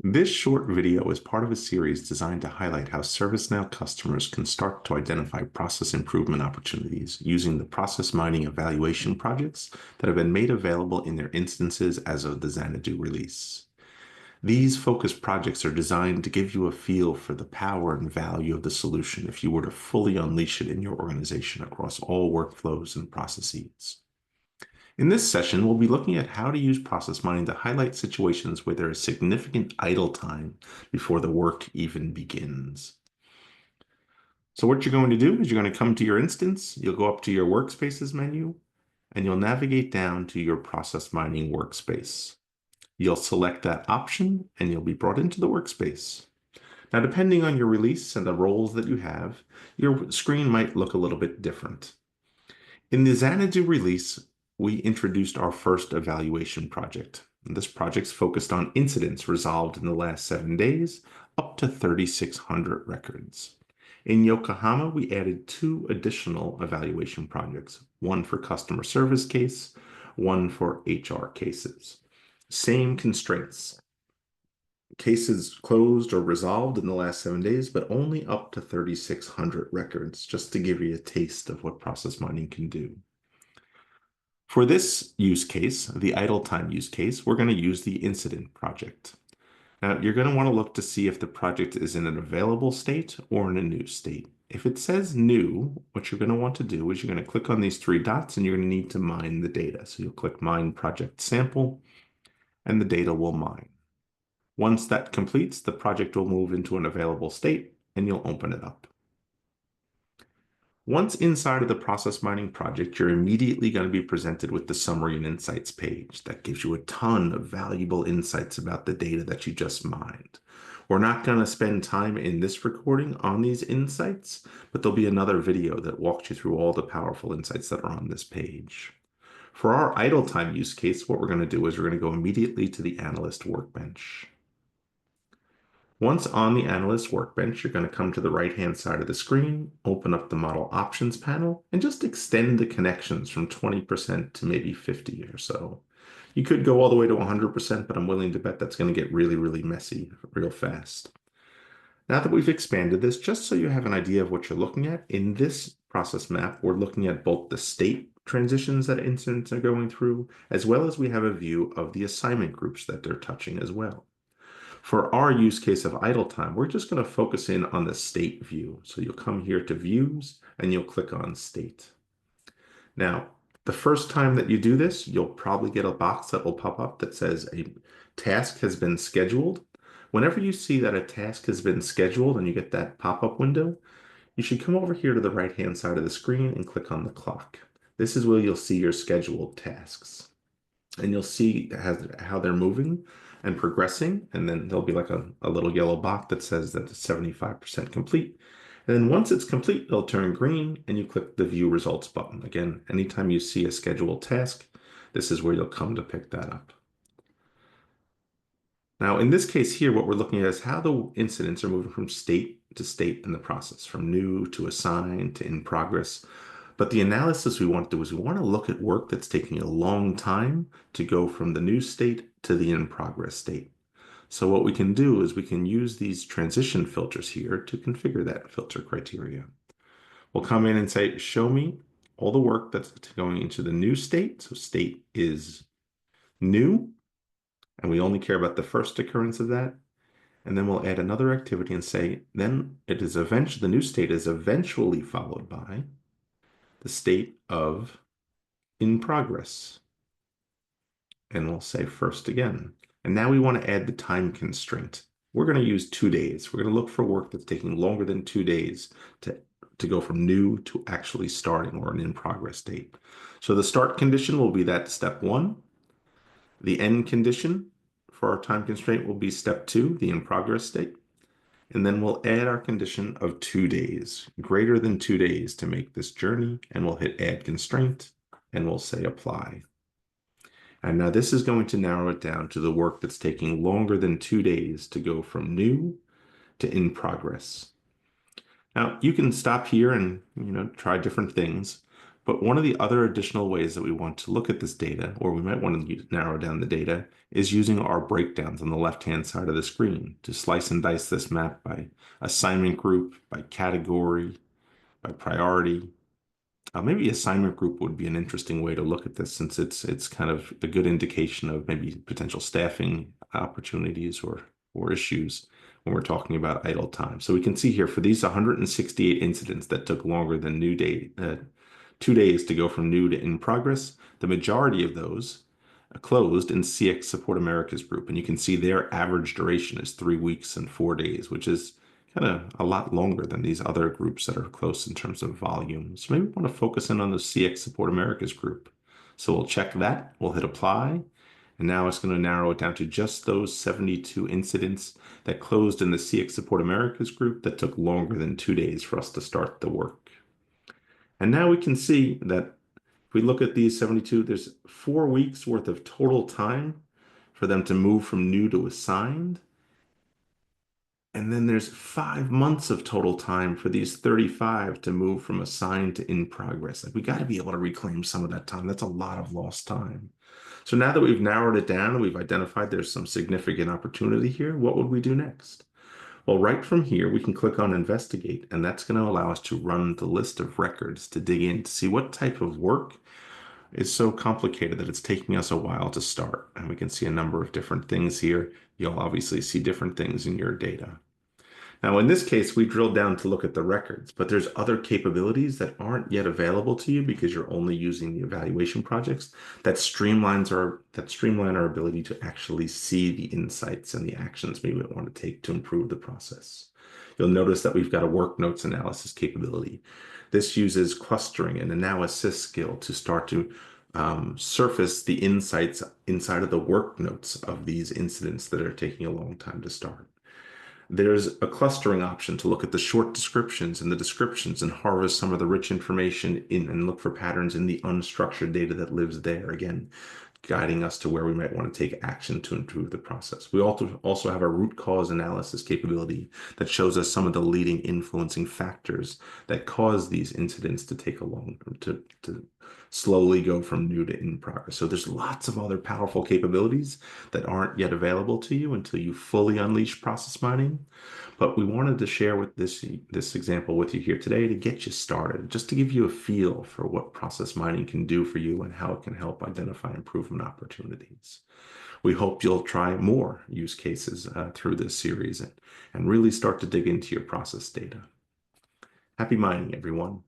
This short video is part of a series designed to highlight how ServiceNow customers can start to identify process improvement opportunities using the process mining evaluation projects that have been made available in their instances as of the Xanadu release. These focused projects are designed to give you a feel for the power and value of the solution if you were to fully unleash it in your organization across all workflows and processes. In this session, we'll be looking at how to use process mining to highlight situations where there is significant idle time before the work even begins. So what you're going to do is you're going to come to your instance, you'll go up to your workspaces menu, and you'll navigate down to your process mining workspace. You'll select that option and you'll be brought into the workspace. Now, depending on your release and the roles that you have, your screen might look a little bit different. In the Xanadu release, we introduced our first evaluation project. And this project's focused on incidents resolved in the last 7 days, up to 3,600 records. In Yokohama, we added 2 additional evaluation projects, one for customer service case, one for HR cases. Same constraints. Cases closed or resolved in the last 7 days, but only up to 3,600 records, just to give you a taste of what process mining can do. For this use case, the idle time use case, we're going to use the incident project. Now, you're going to want to look to see if the project is in an available state or in a new state. If it says new, what you're going to want to do is you're going to click on these 3 dots and you're going to need to mine the data. So you'll click Mine Project Sample, and the data will mine. Once that completes, the project will move into an available state and you'll open it up. Once inside of the process mining project, you're immediately going to be presented with the Summary and Insights page. That gives you a ton of valuable insights about the data that you just mined. We're not going to spend time in this recording on these insights, but there'll be another video that walks you through all the powerful insights that are on this page. For our idle time use case, what we're going to do is we're going to go immediately to the Analyst Workbench. Once on the Analyst Workbench, you're going to come to the right-hand side of the screen, open up the Model Options panel, and just extend the connections from 20% to maybe 50 or so. You could go all the way to 100%, but I'm willing to bet that's going to get really, really messy real fast. Now that we've expanded this, just so you have an idea of what you're looking at, in this process map, we're looking at both the state transitions that incidents are going through, as well as we have a view of the assignment groups that they're touching as well. For our use case of idle time, we're just going to focus in on the state view. So you'll come here to views and you'll click on state. Now, the first time that you do this, you'll probably get a box that will pop up that says a task has been scheduled. Whenever you see that a task has been scheduled and you get that pop-up window, you should come over here to the right-hand side of the screen and click on the clock. This is where you'll see your scheduled tasks. And you'll see how they're moving and progressing. And then there'll be like a little yellow box that says that it's 75% complete. And then once it's complete, it'll turn green and you click the View Results button. Again, anytime you see a scheduled task, this is where you'll come to pick that up. Now, in this case here, what we're looking at is how the incidents are moving from state to state in the process, from new to assigned to in progress. But the analysis we want to do is we want to look at work that's taking a long time to go from the new state to the in progress state. So what we can do is we can use these transition filters here to configure that filter criteria. We'll come in and say, show me all the work that's going into the new state. So state is new, and we only care about the first occurrence of that. And then we'll add another activity and say, then it is eventually, the new state is eventually followed by the state of in progress. And we'll say first again. And now we want to add the time constraint. We're going to use 2 days. We're going to look for work that's taking longer than 2 days to go from new to actually starting or an in progress state. So the start condition will be that step 1. The end condition for our time constraint will be step 2, the in progress state. And then we'll add our condition of 2 days, greater than 2 days to make this journey, and we'll hit add constraint and we'll say apply. And now this is going to narrow it down to the work that's taking longer than 2 days to go from new to in progress. Now you can stop here and try different things, But one of the other additional ways that we want to look at this data, or we might want to narrow down the data, is using our breakdowns on the left-hand side of the screen to slice and dice this map by assignment group, by category, by priority. Maybe assignment group would be an interesting way to look at this, since it's kind of a good indication of maybe potential staffing opportunities or issues when we're talking about idle time. So we can see here for these 168 incidents that took longer than 2 days to go from new to in progress, the majority of those closed in CX Support Americas group. And you can see their average duration is 3 weeks and 4 days, which is kind of a lot longer than these other groups that are close in terms of volume. So maybe we want to focus in on the CX Support Americas group. So we'll check that, we'll hit apply, and now it's going to narrow it down to just those 72 incidents that closed in the CX Support Americas group that took longer than 2 days for us to start the work. And now we can see that if we look at these 72, there's 4 weeks worth of total time for them to move from new to assigned. And then there's 5 months of total time for these 35 to move from assigned to in progress. Like, we got to be able to reclaim some of that time. That's a lot of lost time. So now that we've narrowed it down, we've identified there's some significant opportunity here, what would we do next? Well, right from here, we can click on Investigate, and that's going to allow us to run the list of records to dig in to see what type of work is so complicated that it's taking us a while to start. And we can see a number of different things here. You'll obviously see different things in your data. Now, in this case, we drilled down to look at the records, but there's other capabilities that aren't yet available to you because you're only using the evaluation projects that streamline our ability to actually see the insights and the actions we might want to take to improve the process. You'll notice that we've got a work notes analysis capability. This uses clustering and a now assist skill to start to surface the insights inside of the work notes of these incidents that are taking a long time to start. There's a clustering option to look at the short descriptions and the descriptions and harvest some of the rich information in and look for patterns in the unstructured data that lives there. Again, guiding us to where we might want to take action to improve the process. We also have a root cause analysis capability that shows us some of the leading influencing factors that cause these incidents to take to slowly go from new to in progress. So there's lots of other powerful capabilities that aren't yet available to you until you fully unleash process mining. But we wanted to share with this example with you here today to get you started, just to give you a feel for what process mining can do for you and how it can help identify improvement opportunities. We hope you'll try more use cases through this series and really start to dig into your process data. Happy mining, everyone.